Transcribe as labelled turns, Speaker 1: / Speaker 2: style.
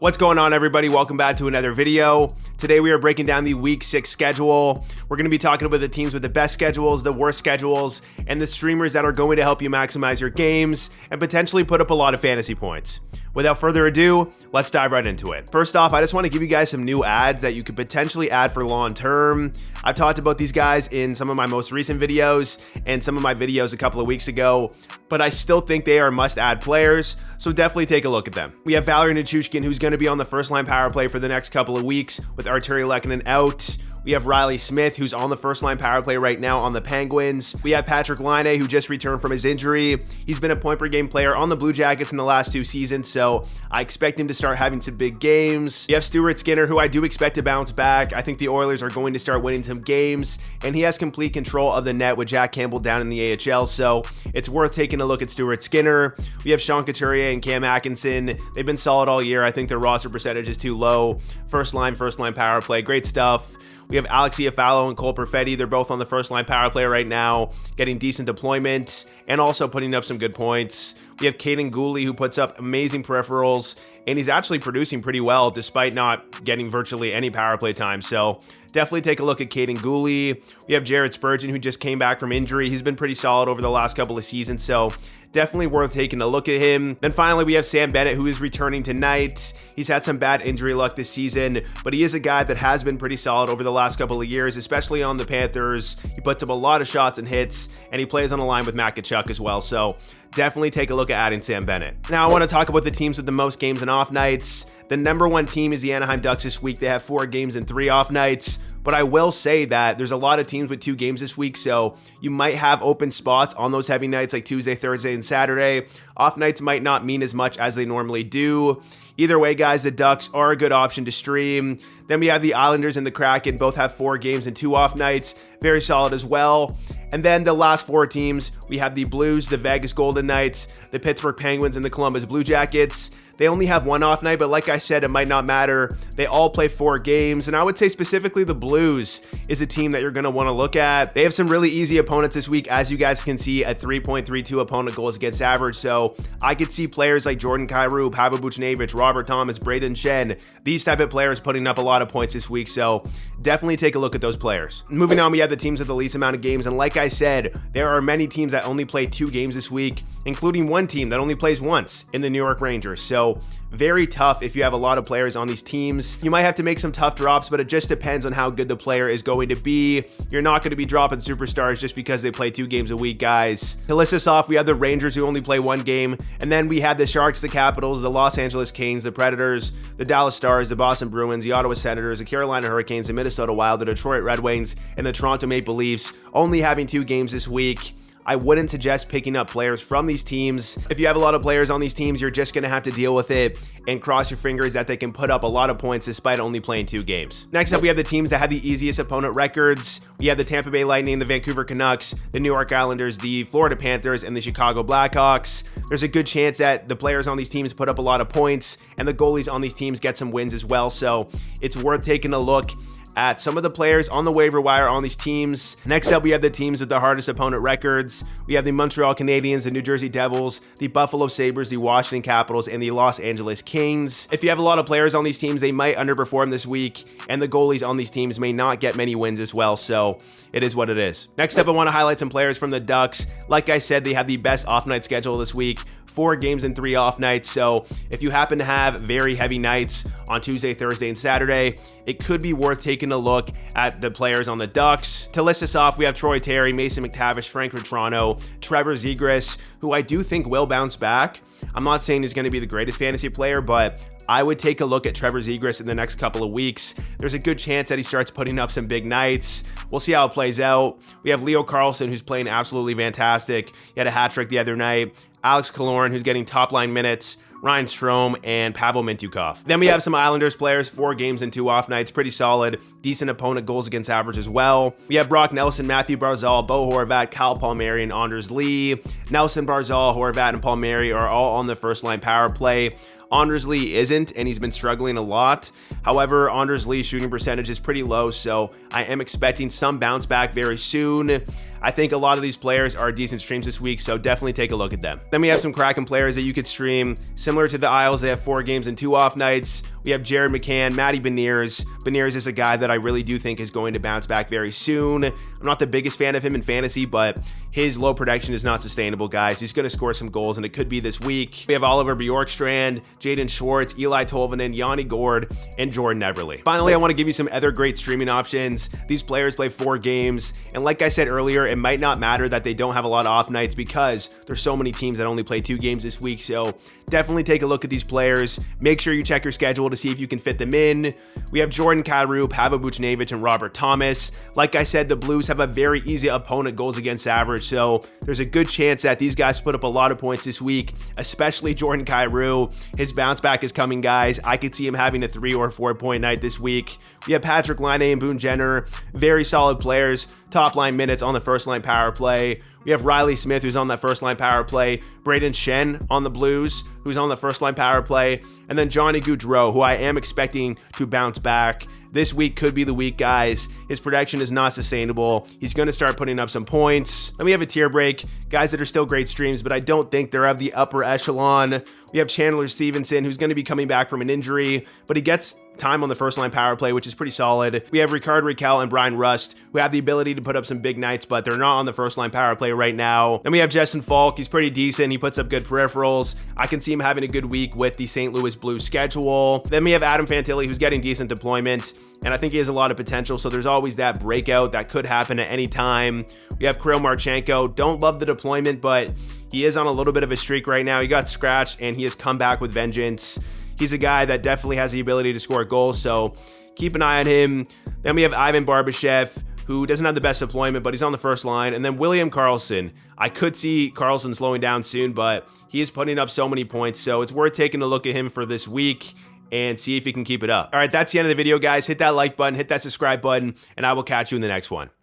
Speaker 1: What's going on, everybody? Welcome back to another video. Today we are breaking down the week 6 schedule. We're going to be talking about the teams with the best schedules, the worst schedules, and the streamers that are going to help you maximize your games and potentially put up a lot of fantasy points. Without further ado, let's dive right into it. First off, I just want to give you guys some new ads that you could potentially add for long term. I've talked about these guys in some of my most recent videos and some of my videos a couple of weeks ago, but I still think they are must-add players, so definitely take a look at them. We have Valerie Nichushkin, who's going to be on the first line power play for the next couple of weeks with Arturi Lehkonen out. We have Riley Smith, who's on the first line power play right now on the Penguins. We have Patrick Laine, who just returned from his injury. He's been a point per game player on the Blue Jackets in the last 2 seasons, so I expect him to start having some big games. We have Stuart Skinner, who I do expect to bounce back. I think the Oilers are going to start winning some games, and he has complete control of the net with Jack Campbell down in the AHL, so it's worth taking a look at Stuart Skinner. We have Sean Couturier and Cam Atkinson. They've been solid all year. I think their roster percentage is too low. First line power play. Great stuff. We have Alex Iafallo and Cole Perfetti. They're both on the first line power play right now, getting decent deployment and also putting up some good points. We have Kaden Guhle, who puts up amazing peripherals, and he's actually producing pretty well despite not getting virtually any power play time. So definitely take a look at Kaden Guhle. We have Jared Spurgeon, who just came back from injury. He's been pretty solid over the last couple of seasons, so definitely worth taking a look at him. Then finally, we have Sam Bennett, who is returning tonight. He's had some bad injury luck this season, but he is a guy that has been pretty solid over the last couple of years, especially on the Panthers. He puts up a lot of shots and hits, and he plays on the line with Matt Tkachuk as well. So definitely take a look at adding Sam Bennett. Now I want to talk about the teams with the most games and off nights. The number one team is the Anaheim Ducks this week. They have 4 games and 3 off nights. But I will say that there's a lot of teams with 2 games this week, so you might have open spots on those heavy nights like Tuesday, Thursday, and Saturday. Off nights might not mean as much as they normally do. Either way, guys, the Ducks are a good option to stream. Then we have the Islanders and the Kraken. Both have 4 games and 2 off nights. Very solid as well. And then the last 4 teams, we have the Blues, the Vegas Golden Knights, the Pittsburgh Penguins, and the Columbus Blue Jackets. They only have 1 off night, but like I said, it might not matter. They all play 4 games, and I would say specifically the Blues is a team that you're going to want to look at. They have some really easy opponents this week, as you guys can see, a 3.32 opponent goals against average, so I could see players like Jordan Kyrou, Pavel Buchnevich, Robert Thomas, Braden Shen, these type of players putting up a lot of points this week, so definitely take a look at those players. Moving on, we have the teams with the least amount of games, and like I said, there are many teams that only play 2 games this week, including one team that only plays once in the New York Rangers, so very tough if you have a lot of players on these teams. You might have to make some tough drops, but it just depends on how good the player is going to be. You're not going to be dropping superstars just because they play 2 games a week, guys. To list this off, we have the Rangers, who only play 1 game, and then we have the Sharks, the Capitals, the Los Angeles Kings, the Predators, the Dallas Stars, the Boston Bruins, the Ottawa Senators, the Carolina Hurricanes, the Minnesota Wild, the Detroit Red Wings, and the Toronto Maple Leafs, only having 2 games this week. I wouldn't suggest picking up players from these teams. If you have a lot of players on these teams, you're just going to have to deal with it and cross your fingers that they can put up a lot of points despite only playing 2 games. Next up, we have the teams that have the easiest opponent records. We have the Tampa Bay Lightning, the Vancouver Canucks, the New York Islanders, the Florida Panthers, and the Chicago Blackhawks. There's a good chance that the players on these teams put up a lot of points and the goalies on these teams get some wins as well, so it's worth taking a look at some of the players on the waiver wire on these teams. Next up, we have the teams with the hardest opponent records. We have the Montreal Canadiens, the New Jersey Devils, the Buffalo Sabres, the Washington Capitals, and the Los Angeles Kings. If you have a lot of players on these teams, they might underperform this week, and the goalies on these teams may not get many wins as well, so it is what it is. Next up, I want to highlight some players from the Ducks. Like I said, they have the best off-night schedule this week. 4 games and 3 off nights, so if you happen to have very heavy nights on Tuesday, Thursday, and Saturday, it could be worth taking a look at the players on the Ducks. To list this off, we have Troy Terry, Mason McTavish, Frank Vetrano, Trevor Zegras, who I do think will bounce back. I'm not saying he's going to be the greatest fantasy player, but I would take a look at Trevor Zegras in the next couple of weeks. There's a good chance that he starts putting up some big nights. We'll see how it plays out. We have Leo Carlsson, who's playing absolutely fantastic. He had a hat trick the other night. Alex Killorn, who's getting top line minutes. Ryan Strome, and Pavel Mintyukov. Then we have some Islanders players, 4 games and 2 off nights, pretty solid, decent opponent goals against average as well. We have Brock Nelson, Matthew Barzal, Bo Horvat, Kyle Palmieri, and Anders Lee. Nelson, Barzal, Horvat, and Palmieri are all on the first line power play. Anders Lee isn't, and he's been struggling a lot. However, Anders Lee's shooting percentage is pretty low, so I am expecting some bounce back very soon. I think a lot of these players are decent streams this week, so definitely take a look at them. Then we have some Kraken players that you could stream. Similar to the Isles, they have 4 games and 2 off nights. We have Jared McCann, Matty Beniers. Beniers is a guy that I really do think is going to bounce back very soon. I'm not the biggest fan of him in fantasy, but his low production is not sustainable, guys. He's going to score some goals, and it could be this week. We have Oliver Bjorkstrand, Jaden Schwartz, Eli Tolvanen, Yanni Gord, and Jordan Everly. Finally, I want to give you some other great streaming options. These players play 4 games, and like I said earlier, it might not matter that they don't have a lot of off nights because there's so many teams that only play 2 games this week, so definitely take a look at these players. Make sure you check your schedule to see if you can fit them in. We have Jordan Kyrou, Pavel Buchnevich, and Robert Thomas. Like I said, the Blues have a very easy opponent goals against average, so there's a good chance that these guys put up a lot of points this week, especially Jordan Kyrou. His bounce back is coming, guys. I could see him having a 3 or 4 point night this week. We have Patrick Laine and Boone Jenner, very solid players, top line minutes on the first line power play. We have Riley Smith, who's on that first line power play, Braden Shen on the Blues, who's on the first line power play, and then Johnny Gaudreau, who I am expecting to bounce back. This week could be the week, guys. His production is not sustainable. He's going to start putting up some points. Then we have a tier break, guys that are still great streams, but I don't think they're of the upper echelon. We have Chandler Stevenson, who's going to be coming back from an injury, but he gets time on the first line power play, which is pretty solid. We have Ricard Raquel and Brian Rust, who have the ability to put up some big nights, but they're not on the first line power play right now. Then we have Justin Falk. He's pretty decent. He puts up good peripherals. I can see him having a good week with the St. Louis Blues schedule. Then we have Adam Fantilli, who's getting decent deployment, and I think he has a lot of potential, so there's always that breakout that could happen at any time. We have Kirill Marchenko. Don't love the deployment, but he is on a little bit of a streak right now. He got scratched, and he has come back with vengeance. He's a guy that definitely has the ability to score goals, so keep an eye on him. Then we have Ivan Barbashev, who doesn't have the best deployment, but he's on the first line. And then William Karlsson. I could see Karlsson slowing down soon, but he is putting up so many points, so it's worth taking a look at him for this week and see if he can keep it up. All right, that's the end of the video, guys. Hit that like button, hit that subscribe button, and I will catch you in the next one.